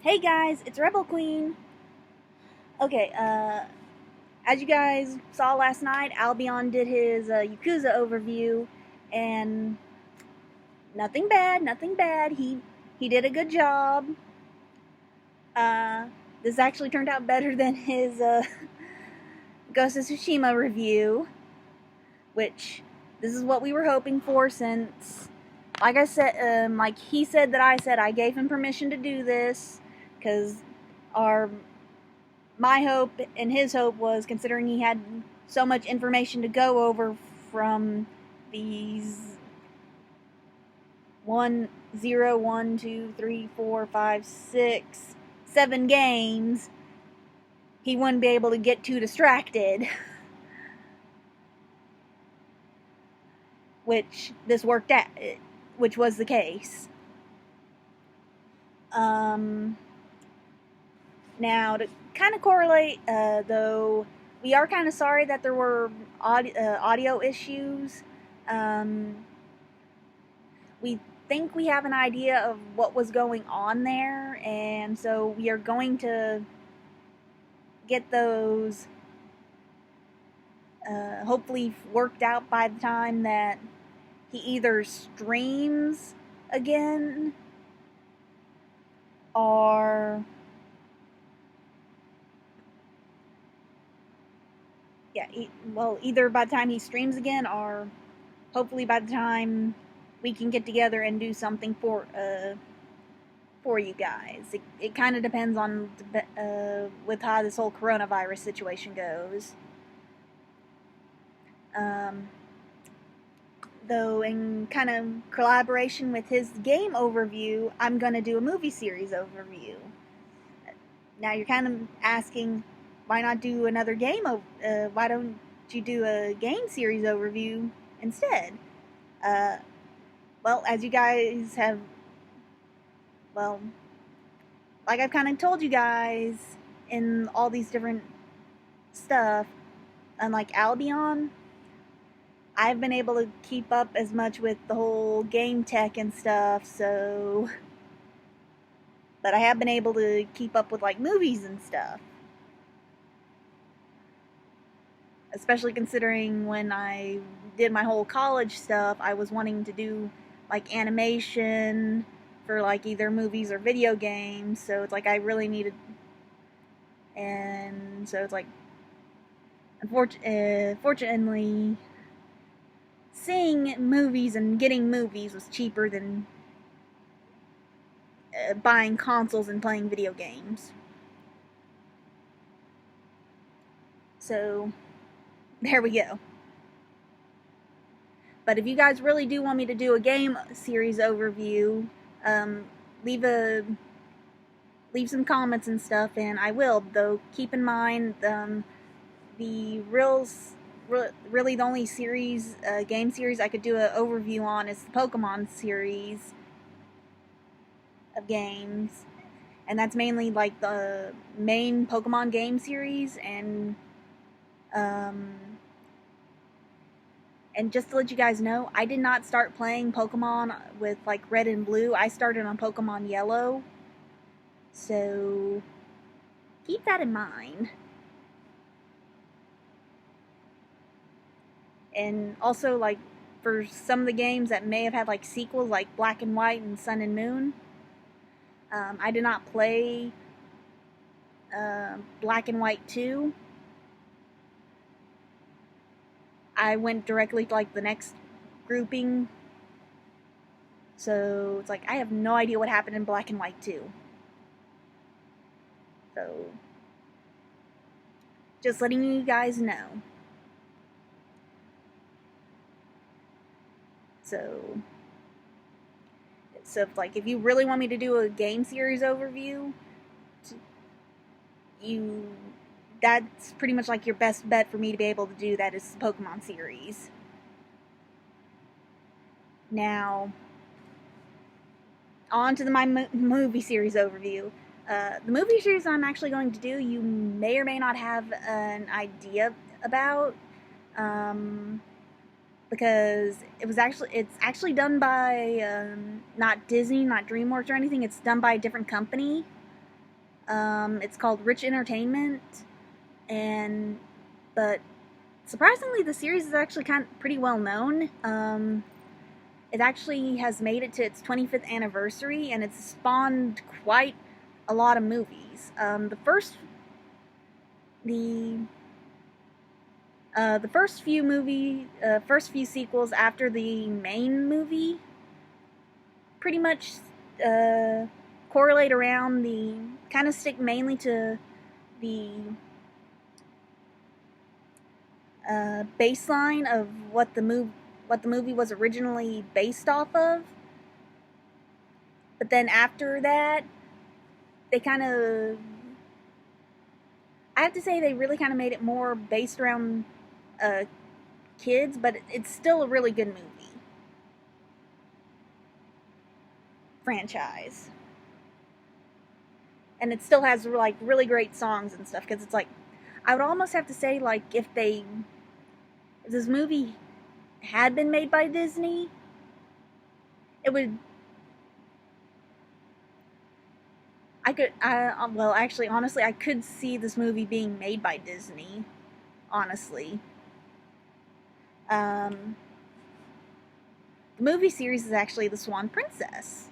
Hey guys, it's RebelQueen. Okay, as you guys saw last night, Albion did his Yakuza overview, and nothing bad, nothing bad. He did a good job. Uh, this actually turned out better than his Ghost of Tsushima review, which this is what we were hoping for since, like I said, like he said that I gave him permission to do this because my hope and his hope was, considering he had so much information to go over from these 7 games, he wouldn't be able to get too distracted. Which this worked out, which was the case. Now, to kind of correlate, though, we are kind of sorry that there were audio issues. We think we have an idea of what was going on there, and so we are going to get those hopefully worked out by the time that he either streams again or either by the time he streams again or hopefully by the time we can get together and do something for you guys. It kind of depends on with how this whole coronavirus situation goes. Though in kind of collaboration with his game overview, I'm going to do a movie series overview. Now you're kind of asking, why not do another game? Why don't you do a game series overview instead? Well, as you guys have, like I've kind of told you guys in all these different stuff, unlike Albion, I've been able to keep up as much with the whole game tech and stuff, but I have been able to keep up with like movies and stuff. Especially considering when I did my whole college stuff, I was wanting to do like animation for like either movies or video games, so it's like I really needed, and so it's like, fortunately, seeing movies and getting movies was cheaper than buying consoles and playing video games. So there we go. But if you guys really do want me to do a game series overview, leave some comments and stuff, and I will. Though keep in mind, really the only game series I could do an overview on is the Pokemon series of games, and that's mainly like the main Pokemon game series, and just to let you guys know, I did not start playing Pokemon with like Red and Blue. I started on Pokemon Yellow. So keep that in mind. And also, like, for some of the games that may have had like sequels, like Black and White and Sun and Moon, I did not play Black and White 2. I went directly to like the next grouping, so it's like I have no idea what happened in Black and White 2. So just letting you guys know. So like, if you really want me to do a game series overview, that's pretty much like your best bet for me to be able to do that, is the Pokemon series. Now, on to my movie series overview. The movie series I'm actually going to do, you may or may not have an idea about, because it's actually done by not Disney, not DreamWorks or anything. It's done by a different company. It's called Rich Entertainment, but surprisingly, the series is actually pretty well known. It actually has made it to its 25th anniversary, and it's spawned quite a lot of movies. The first few sequels after the main movie pretty much correlate around kind of stick mainly to the baseline of what the movie was originally based off of. But then after that, they I have to say they really kind of made it more based around kids, but it's still a really good movie franchise. And it still has like really great songs and stuff, because it's like, I would almost have to say, like, if this movie had been made by Disney, it would, honestly, I could see this movie being made by Disney, honestly. The movie series is actually the Swan Princess.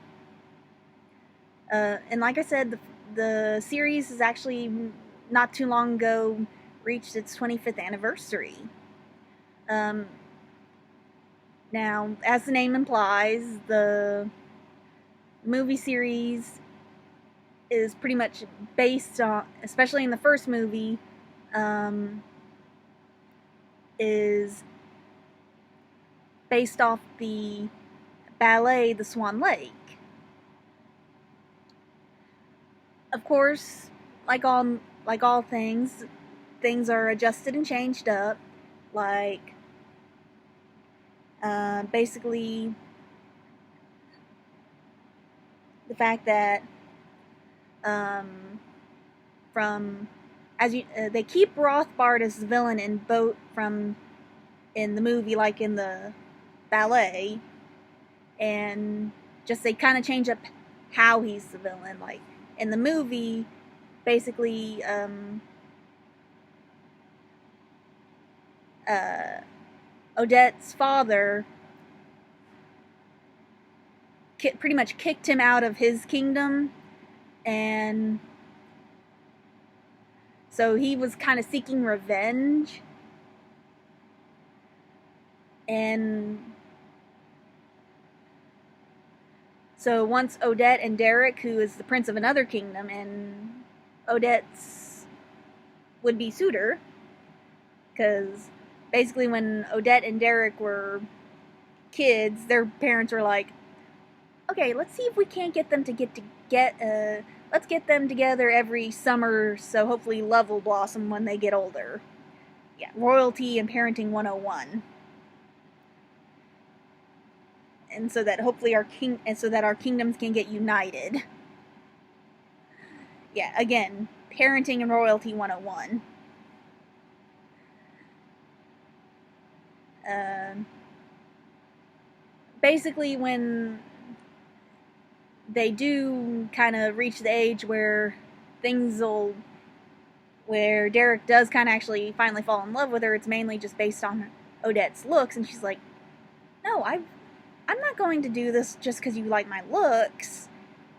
And like I said, the series is actually not too long ago reached its 25th anniversary. Now, as the name implies, the movie series is pretty much based on, especially in the first movie, is based off the ballet, The Swan Lake. Of course, like all things are adjusted and changed up. Like, basically, the fact that they keep Rothbard as the villain in the movie, like in the ballet, and just they kind of change up how he's the villain. Like in the movie, basically, Odette's father pretty much kicked him out of his kingdom, and so he was kind of seeking revenge. And so once Odette and Derek, who is the prince of another kingdom and Odette's would-be suitor, because basically when Odette and Derek were kids, their parents were like, okay, let's see if we can't get them let's get them together every summer, so hopefully love will blossom when they get older. Yeah, royalty and parenting 101. And so that hopefully our kingdoms can get united. Yeah, again, parenting and royalty 101. Basically, when they do kind of reach the age where where Derek does kind of actually finally fall in love with her, it's mainly just based on Odette's looks, and she's like, no, I'm not going to do this just because you like my looks.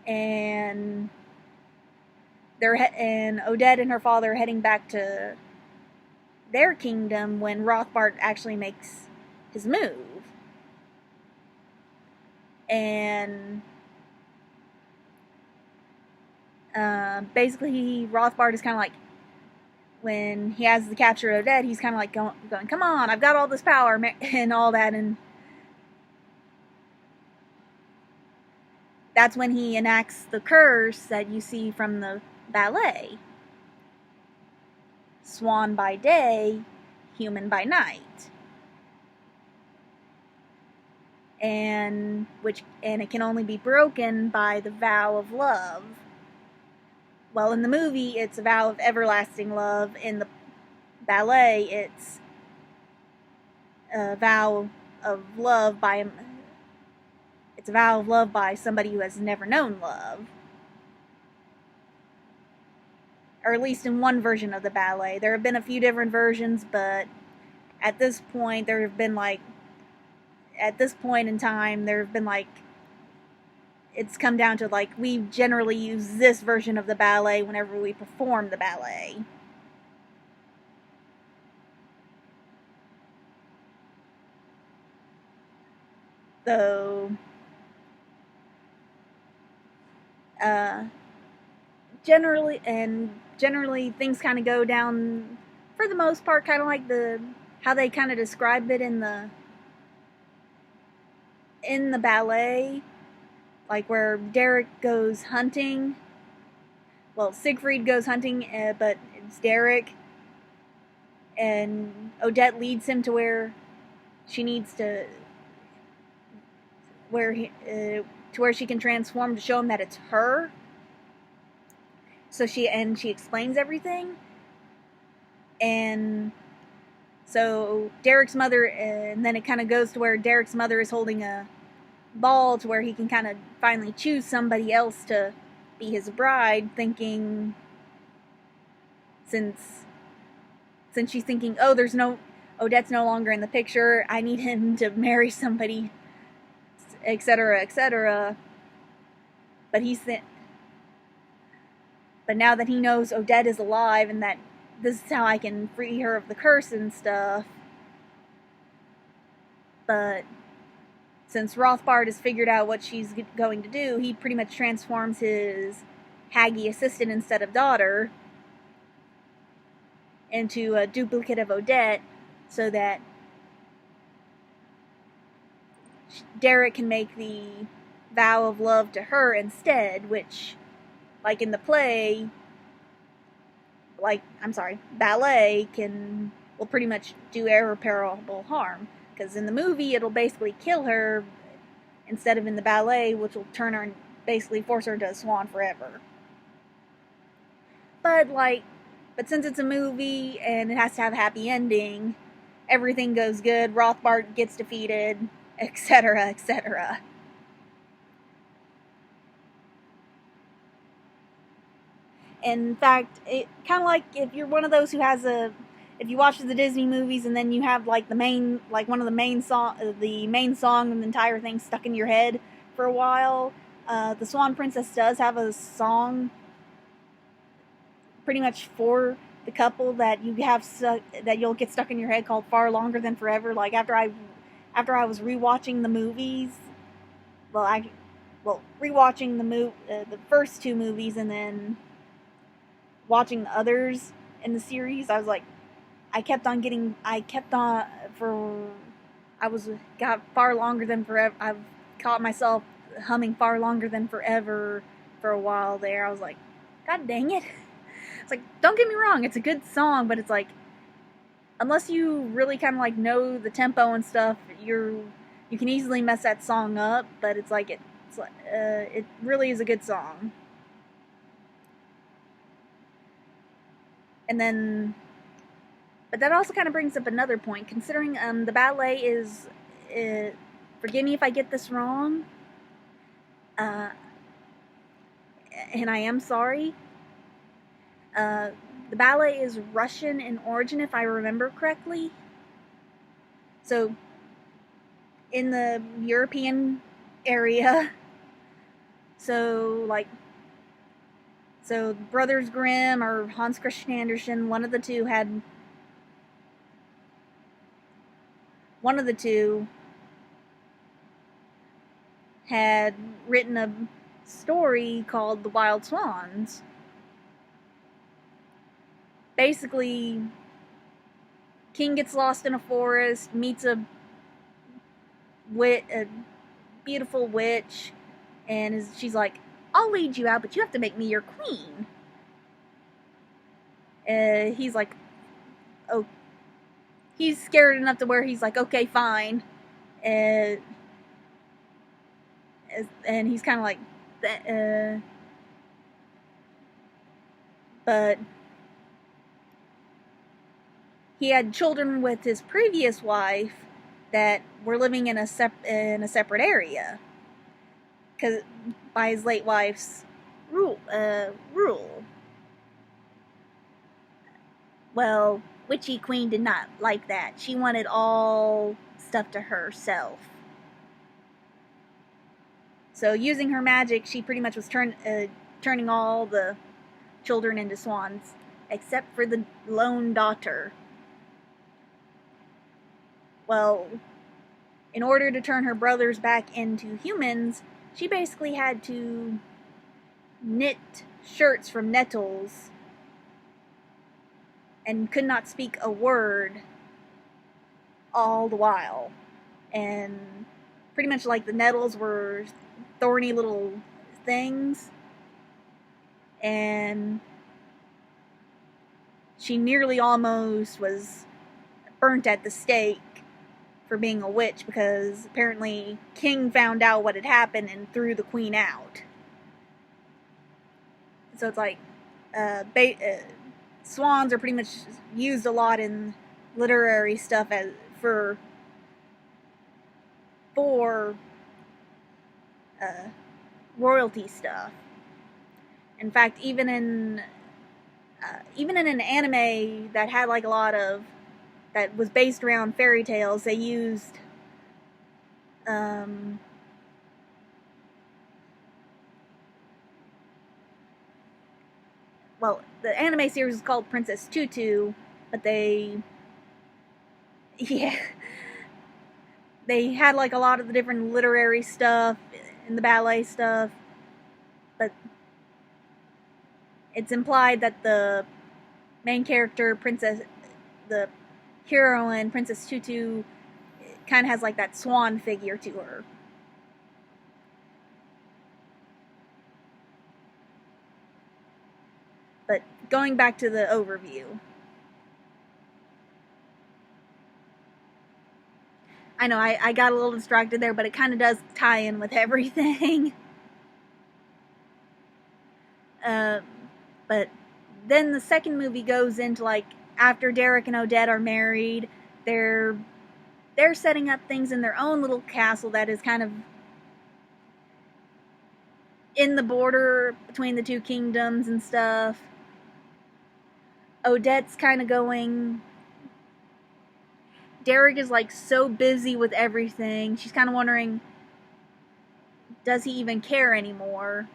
And Odette and her father are heading back to their kingdom when Rothbard actually makes his move. And basically, Rothbard is kind of like, when he has the capture of Odette, he's kind of like going, come on, I've got all this power and all that, and that's when he enacts the curse that you see from the ballet. Swan by day, human by night. And it can only be broken by the vow of love. Well, in the movie, it's a vow of everlasting love. In the ballet, it's a vow of love by somebody who has never known love. or at least in one version of the ballet. There have been a few different versions, but at this point, there have been like, at this point in time, there have been like, it's come down to like, we generally use this version of the ballet whenever we perform the ballet. So, generally things kind of go down, for the most part, kind of like how they kind of describe it in the ballet, like where Derek goes hunting. Well, Siegfried goes hunting, but it's Derek, and Odette leads him to where she needs to, to where she can transform, to show him that it's her. So she explains everything, and so Derek's mother, and then it kind of goes to where Derek's mother is holding a ball to where he can kind of finally choose somebody else to be his bride, thinking, since she's thinking, oh, Odette's no longer in the picture, I need him to marry somebody, etc., etc. But now that he knows Odette is alive and that this is how I can free her of the curse and stuff. But since Rothbard has figured out what she's going to do, he pretty much transforms his Haggy assistant instead of daughter into a duplicate of Odette, so that Derek can make the vow of love to her instead, which, like in the play, ballet will pretty much do irreparable harm. Because in the movie, it'll basically kill her, instead of in the ballet, which will turn her and basically force her into a swan forever. But since it's a movie and it has to have a happy ending, everything goes good, Rothbard gets defeated, etc., etc. In fact, it kind of like if you're one of those who has if you watch the Disney movies and then you have like one of the main song and the entire thing stuck in your head for a while, the Swan Princess does have a song pretty much for the couple that that you'll get stuck in your head, called "Far Longer Than Forever." Like after I was rewatching the movies, rewatching the first two movies and then watching the others in the series, I was like, got Far Longer Than Forever. I've caught myself humming Far Longer Than Forever for a while there. I was like, God dang it. It's like, don't get me wrong, it's a good song, but it's like, unless you really kind of like know the tempo and stuff, you can easily mess that song up, but it's like, it really is a good song. And then, but that also kind of brings up another point, considering the ballet is, forgive me if I get this wrong, and I am sorry, the ballet is Russian in origin, if I remember correctly. So, in the European area, so Brothers Grimm or Hans Christian Andersen, one of the two had written a story called The Wild Swans. Basically, king gets lost in a forest, meets a beautiful witch, and she's like, I'll lead you out, but you have to make me your queen. He's like, oh, he's scared enough to where he's like, okay, fine. And he's kind of like, but he had children with his previous wife that were living in a separate area, because by his late wife's rule. Well, Witchy Queen did not like that. She wanted all stuff to herself. So using her magic, she pretty much was turning all the children into swans, except for the lone daughter. Well, in order to turn her brothers back into humans, she basically had to knit shirts from nettles and could not speak a word all the while. And pretty much like the nettles were thorny little things, and she nearly almost was burnt at the stake for being a witch, because apparently King found out what had happened and threw the queen out. So it's like swans are pretty much used a lot in literary stuff as for royalty stuff. In fact, even in an anime that had like a lot of that was based around fairy tales, they used well, the anime series is called Princess Tutu, but they had like a lot of the different literary stuff and the ballet stuff, but it's implied that the main character, the heroine, Princess Tutu, kind of has like that swan figure to her. But going back to the overview. I know I got a little distracted there, but it kind of does tie in with everything. But then the second movie goes into like after Derek and Odette are married, they're setting up things in their own little castle that is kind of in the border between the two kingdoms and stuff. Odette's kind of going. Derek is like so busy with everything. She's kind of wondering, does he even care anymore?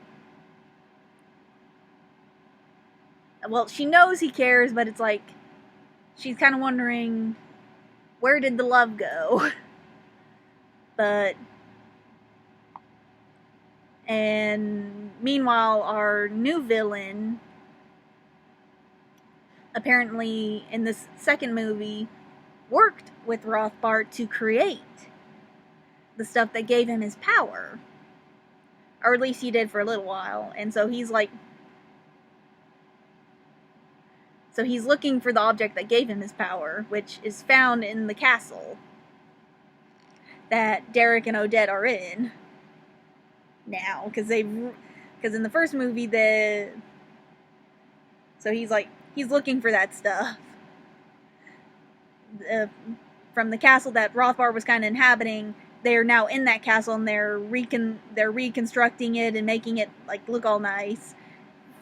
Well, she knows he cares, but it's like she's kind of wondering, where did the love go? And meanwhile, our new villain, apparently in this second movie, worked with Rothbart to create the stuff that gave him his power. Or at least he did for a little while. And so he's looking for the object that gave him his power, which is found in the castle that Derek and Odette are in now, because in the first movie he's looking for that stuff from the castle that Rothbard was kind of inhabiting. They're now in that castle, and they're reconstructing it and making it like look all nice.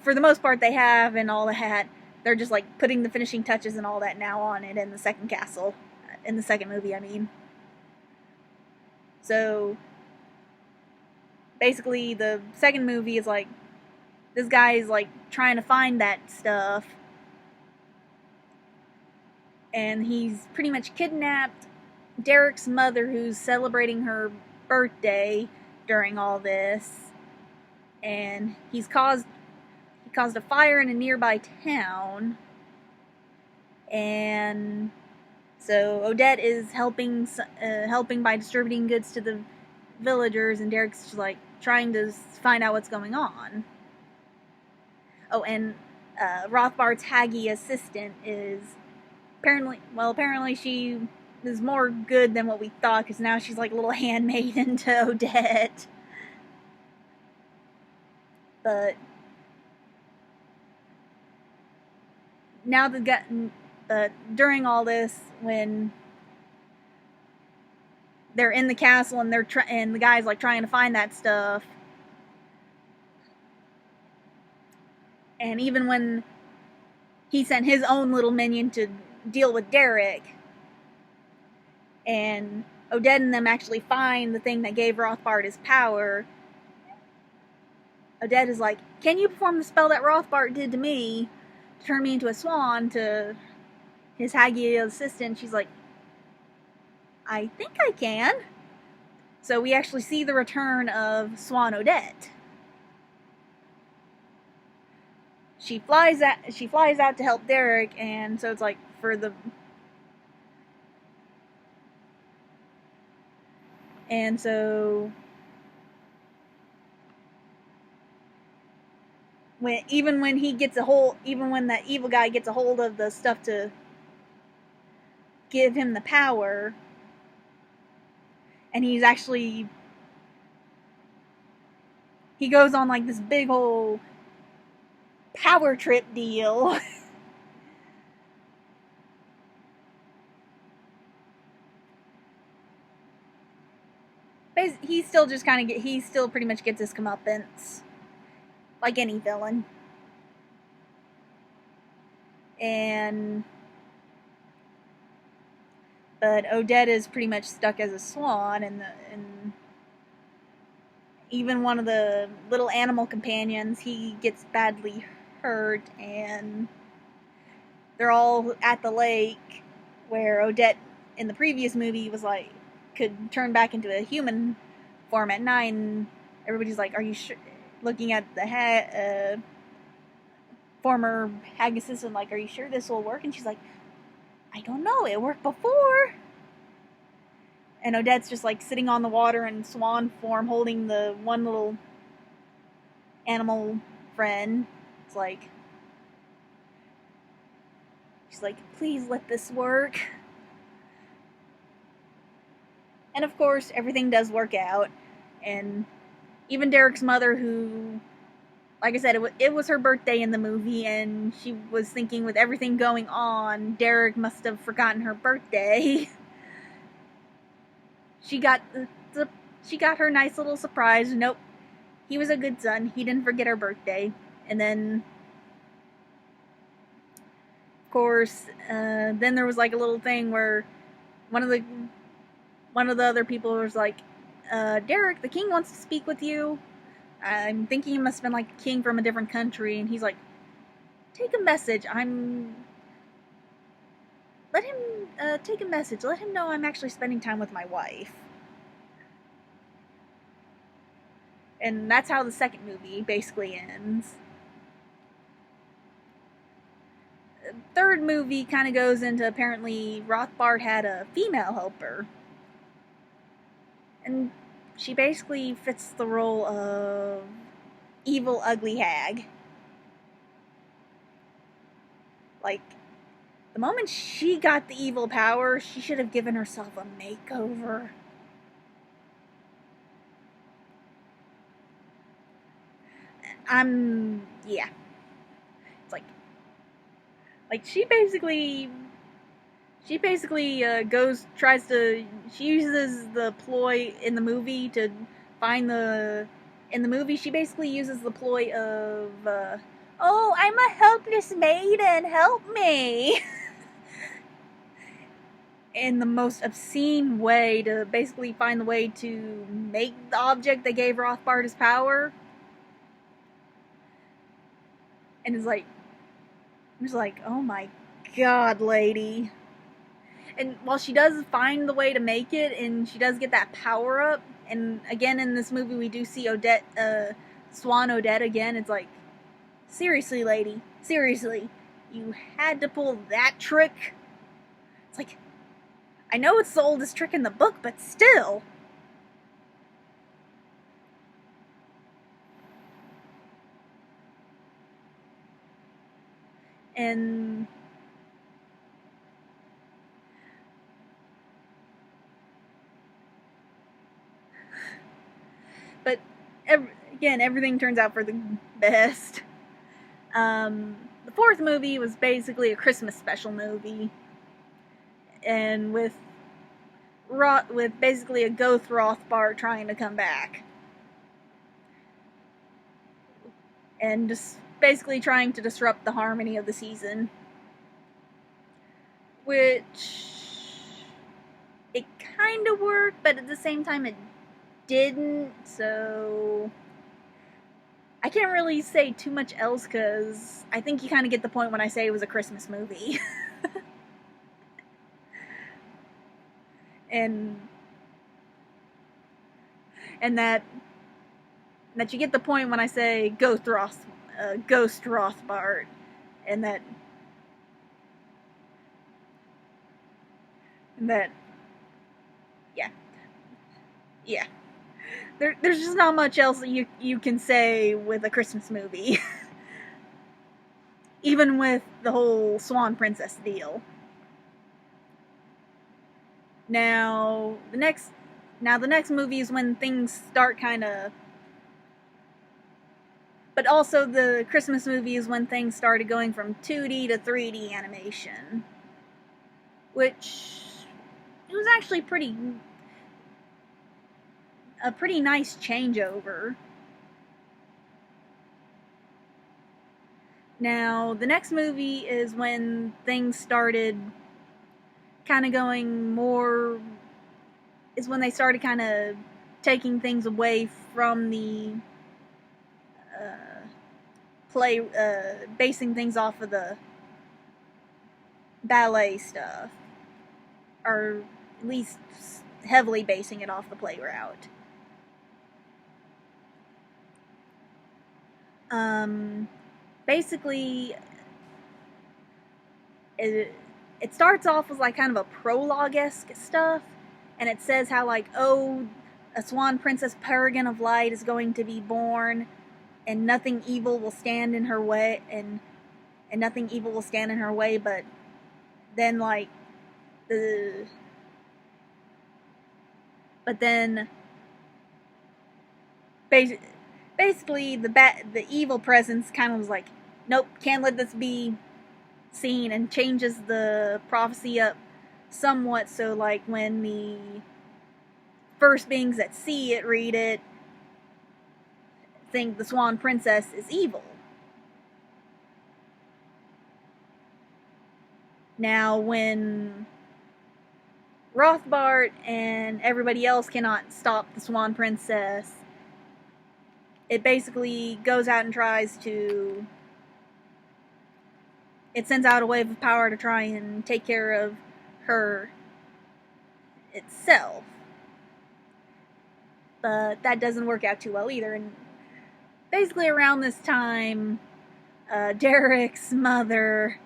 For the most part, they have, and all that. They're just like putting the finishing touches and all that now on it in the second castle, in the second movie, I mean. So basically, the second movie is like this guy is like trying to find that stuff, and he's pretty much kidnapped Derek's mother, who's celebrating her birthday during all this, and he caused a fire in a nearby town, and so Odette is helping by distributing goods to the villagers, and Derek's just like trying to find out what's going on. Oh, and Rothbart's Haggy assistant is apparently she is more good than what we thought, because now she's like a little handmaiden to Odette. But now during all this, when they're in the castle and and the guy's like trying to find that stuff, and even when he sent his own little minion to deal with Derek. And Odette and them actually find the thing that gave Rothbard his power. Odette is like, can you perform the spell that Rothbard did to me to turn me into a swan? To his Haggy assistant, she's like, I think I can. So we actually see the return of Swan Odette. She flies out to help Derek, and so it's like for the... And so even when that evil guy gets a hold of the stuff to give him the power, and he goes on like this big old power trip deal. He still pretty much gets his comeuppance, like any villain. But Odette is pretty much stuck as a swan, and even one of the little animal companions, he gets badly hurt, and they're all at the lake where Odette in the previous movie was like, could turn back into a human form at night, and everybody's like, are you sure? Looking at the former Hag assistant, like, are you sure this will work? And she's like, I don't know, it worked before. And Odette's just like sitting on the water in swan form, holding the one little animal friend. It's like, she's like, please let this work. And of course, everything does work out. And even Derek's mother, who, like I said, it was her birthday in the movie, and she was thinking with everything going on, Derek must have forgotten her birthday. She got her nice little surprise. Nope, he was a good son. He didn't forget her birthday. And then, of course, then there was like a little thing where one of the other people was like, Derek, the king wants to speak with you. I'm thinking he must have been like a king from a different country. And he's like, take a message. Let him take a message. Let him know I'm actually spending time with my wife. And that's how the second movie basically ends. The third movie kind of goes into, apparently Rothbard had a female helper. And she basically fits the role of evil, ugly hag. Like, the moment she got the evil power, she should have given herself a makeover. Yeah. It's like she basically she uses the ploy in the movie to find in the movie, she basically uses the ploy of, oh, I'm a helpless maiden, help me. In the most obscene way to basically find the way to make the object that gave Rothbard his power. And it's like, oh my god, lady. And while she does find the way to make it, and she does get that power up, and again in this movie we do see Swan Odette again, it's like, seriously, lady, seriously, you had to pull that trick? It's like, I know it's the oldest trick in the book, but still. And but again, everything turns out for the best. The fourth movie was basically a Christmas special movie, and with basically a ghost Rothbard trying to come back, and just basically trying to disrupt the harmony of the season. which it kind of worked, but at the same time it didn't, so I can't really say too much else because I think you kind of get the point when I say it was a Christmas movie. and that you get the point when I say Ghost Rothbart, and that yeah. There's just not much else that you can say with a Christmas movie. Even with the whole Swan Princess deal. Now the next movie is when things start kind of, but also the Christmas movie is when things started going from 2D to 3D animation, which it was actually a pretty nice changeover. Now, the next movie is when things started kind of going more, is when they started kind of taking things away from the basing things off of the ballet stuff, or at least heavily basing it off the play route. Basically, it starts off with like kind of a prologue-esque stuff, and it says how like, oh, a Swan Princess Paragon of Light is going to be born, and nothing evil will stand in her way, and nothing evil will stand in her way, but then like basically the evil presence kind of was like, nope, can't let this be seen, and changes the prophecy up somewhat, so like when the first beings that see it read it think the Swan Princess is evil. Now when Rothbart and everybody else cannot stop the Swan Princess, it basically goes out and it sends out a wave of power to try and take care of her itself. But that doesn't work out too well either. And basically around this time, Derek's mother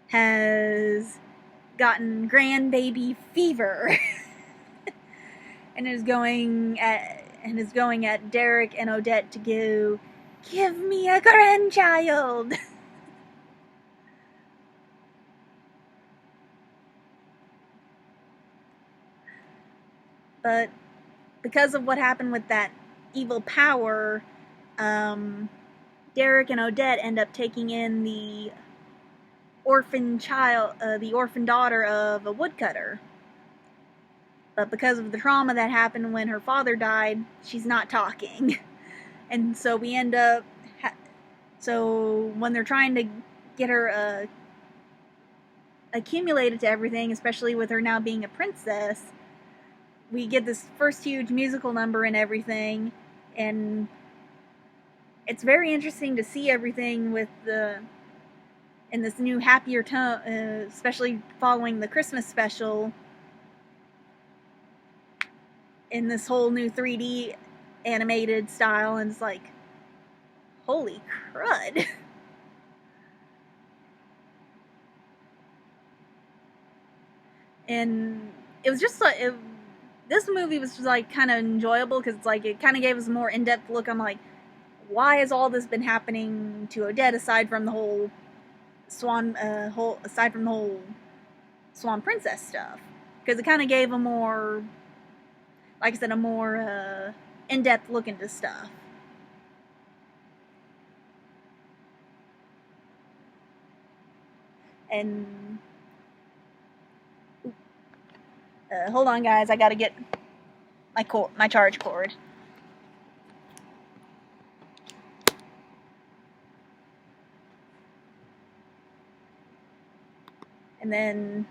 has gotten grandbaby fever and is going at Derek and Odette to go, give me a grandchild. But because of what happened with that evil power, Derek and Odette end up taking in the orphan daughter of a woodcutter. But because of the trauma that happened when her father died, she's not talking. And so we end up, so when they're trying to get her accumulated to everything, especially with her now being a princess, we get this first huge musical number and everything, and it's very interesting to see everything in this new happier tone, especially following the Christmas special, in this whole new 3D animated style, and it's like, holy crud. And it was just like, this movie was just like kind of enjoyable because it's like it kind of gave us a more in-depth look on like, why has all this been happening to Odette aside from the whole Swan Princess stuff, because it kind of gave a more, like I said, a more in-depth look into stuff. And hold on, guys, I gotta get my charge cord. And then,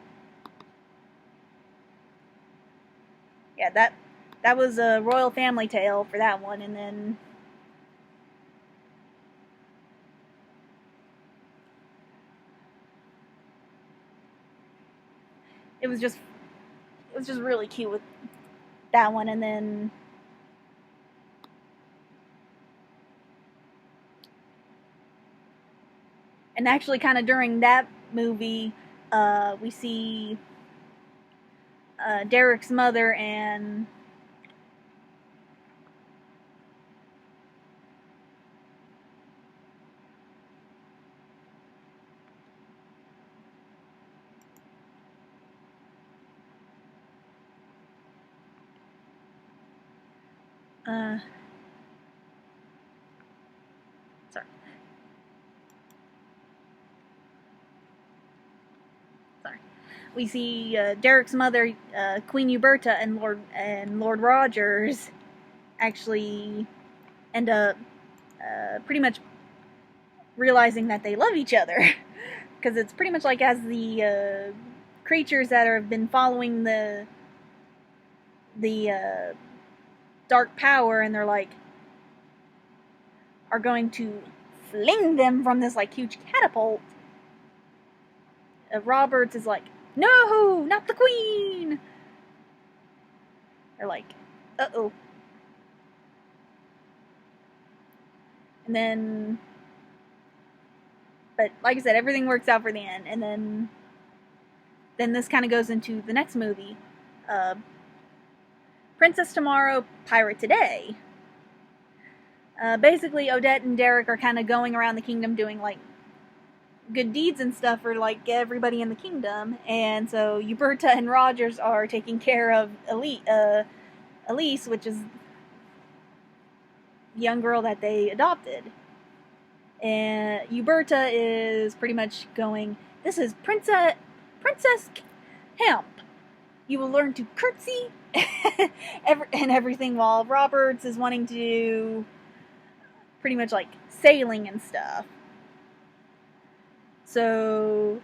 yeah, that was a royal family tale for that one. And then it was just really cute with that one. And then actually kind of during that movie, we see Derek's mother and sorry. We see Derek's mother, Queen Uberta, and Lord Rogers actually end up pretty much realizing that they love each other, because it's pretty much like as the creatures that have been following the dark power, and they're like are going to fling them from this like huge catapult. Roberts is like, no, not the queen. They're like, uh-oh. And then, but like I said, everything works out for the end. And then this kind of goes into the next movie, Princess Tomorrow, Pirate Today. Basically, Odette and Derek are kind of going around the kingdom doing like good deeds and stuff for like everybody in the kingdom, and so Uberta and Rogers are taking care of Elise, which is the young girl that they adopted. And Uberta is pretty much going, this is Princess Hemp. You will learn to curtsy and everything, while Roberts is wanting to do pretty much like sailing and stuff. So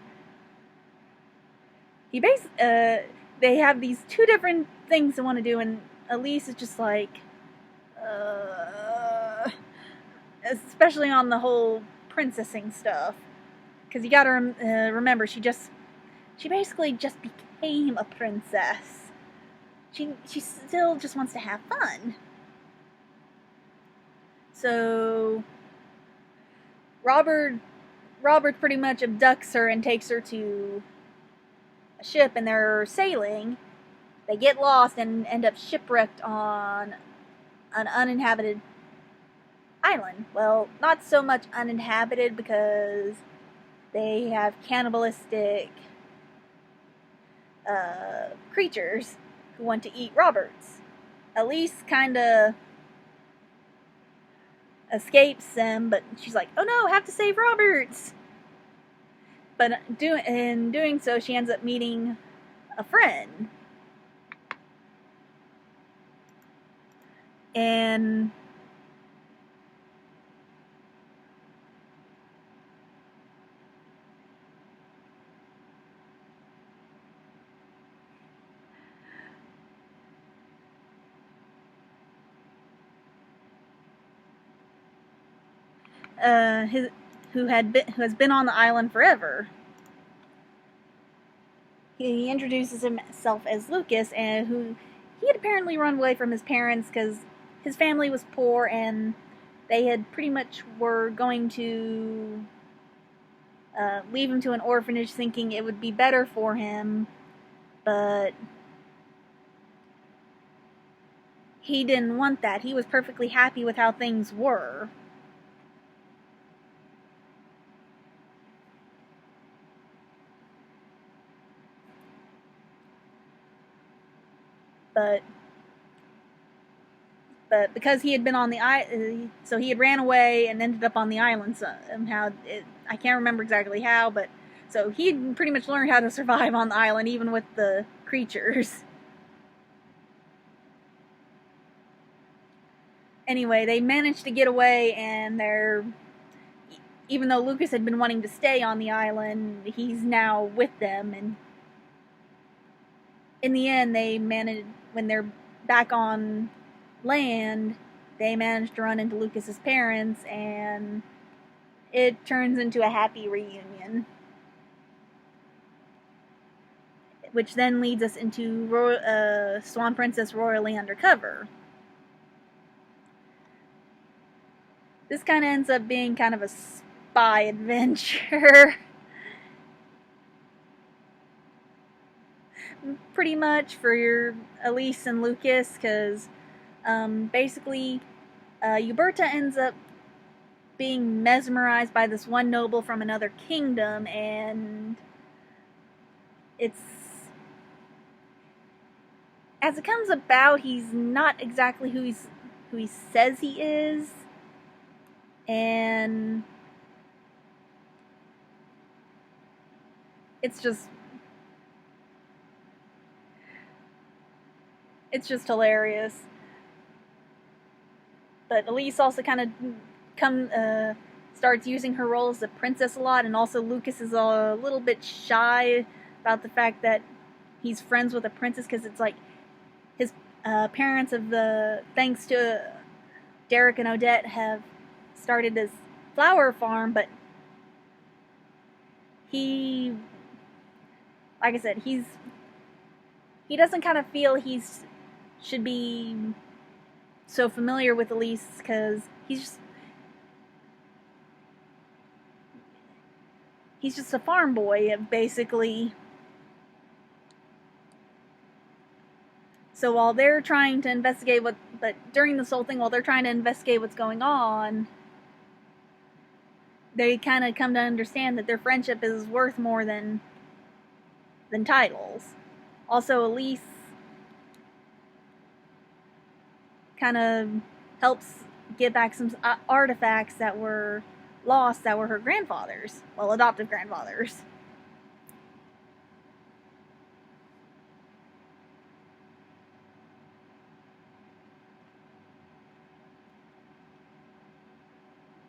they have these two different things they want to do, and Elise is just like, especially on the whole princessing stuff, because you gotta remember, she basically just became a princess. She still just wants to have fun. So Robert pretty much abducts her and takes her to a ship, and they're sailing. They get lost and end up shipwrecked on an uninhabited island. Well, not so much uninhabited, because they have cannibalistic creatures who want to eat Roberts. Elise kind of escapes them, but she's like, oh no, I have to save Roberts. But in doing so, she ends up meeting a friend. And who has been on the island forever. He introduces himself as Lucas, and who he had apparently run away from his parents because his family was poor, and they had pretty much were going to leave him to an orphanage, thinking it would be better for him, but he didn't want that. He was perfectly happy with how things were. But because he had been on the island, so he had ran away and ended up on the island somehow. I can't remember exactly how, but so he had pretty much learned how to survive on the island, even with the creatures. Anyway, they managed to get away, and even though Lucas had been wanting to stay on the island, he's now with them, and in the end, they managed, when they're back on land, they managed to run into Lucas's parents, and it turns into a happy reunion. Which then leads us into Swan Princess Royally Undercover. This kind of ends up being kind of a spy adventure. Pretty much for your Elise and Lucas, because basically Uberta ends up being mesmerized by this one noble from another kingdom, and it's, as it comes about, he's not exactly who he says he is, and it's just hilarious. But Elise also kind of starts using her role as a princess a lot, and also Lucas is a little bit shy about the fact that he's friends with a princess, because it's like his parents thanks to Derek and Odette, have started this flower farm, but he, like I said, he doesn't kind of feel should be so familiar with Elise, because he's just a farm boy, basically. So while they're trying to investigate during this whole thing, while they're trying to investigate what's going on, they kind of come to understand that their friendship is worth more than titles. Also, Elise kind of helps get back some artifacts that were lost, that were her grandfather's, well, adoptive grandfather's.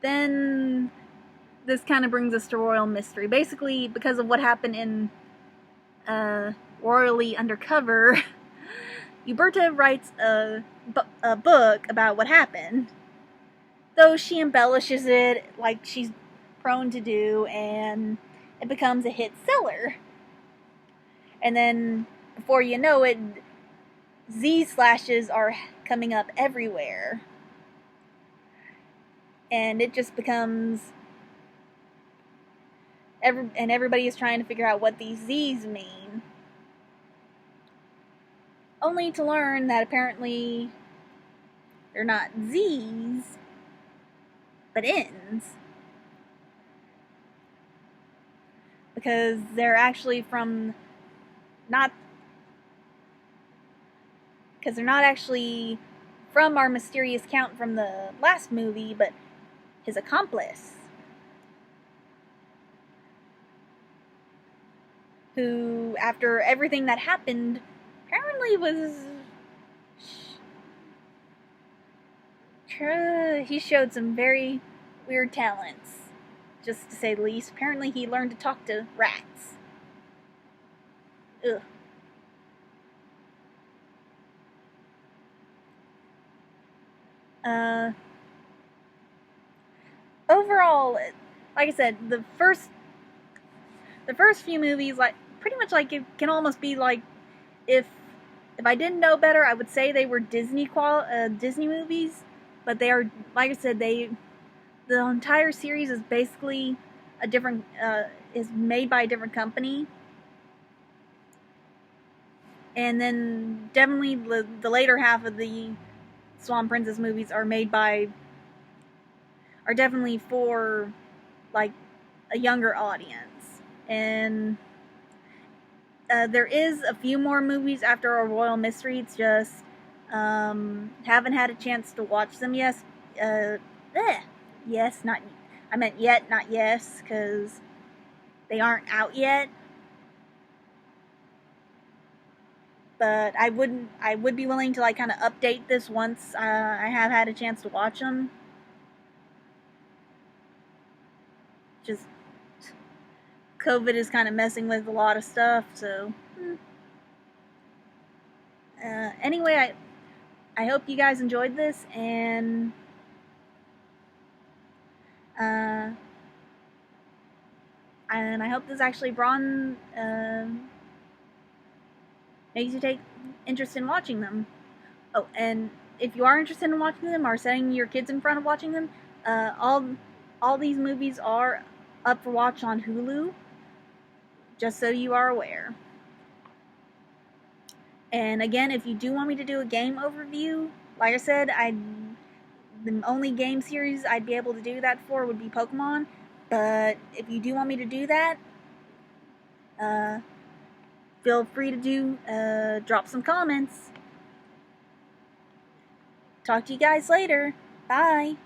Then this kind of brings us to Royal Mystery. Basically, because of what happened in Royally Undercover, Uberta writes a book about what happened, though she embellishes it like she's prone to do, and it becomes a hit seller. And then, before you know it, Z-slashes are coming up everywhere. And it just becomes... everybody is trying to figure out what these Z's mean. Only to learn that apparently they're not Z's, but N's. Because they're actually from... because they're not actually from our mysterious count from the last movie, but his accomplice, who, after everything that happened, apparently he showed some very weird talents, just to say the least. Apparently he learned to talk to rats. Ugh. Overall, like I said, the first few movies, like, pretty much, like, it can almost be like, if I didn't know better, I would say they were Disney movies, but they are, like I said, the entire series is basically a different, is made by a different company. And then definitely the later half of the Swan Princess movies are definitely for, like, a younger audience. And there is a few more movies after our Royal Mystery. It's just haven't had a chance to watch them yet. Yes, not... I meant yet, not yes, because they aren't out yet. But I would be willing to, like, kind of update this once I have had a chance to watch them. just COVID is kind of messing with a lot of stuff, so anyway, I hope you guys enjoyed this, and I hope this actually makes you take interest in watching them. Oh, and if you are interested in watching them or setting your kids in front of watching them, all these movies are up for watch on Hulu, just so you are aware. And again, if you do want me to do a game overview, like I said, the only game series I'd be able to do that for would be Pokemon. But if you do want me to do that, feel free to drop some comments. Talk to you guys later. Bye.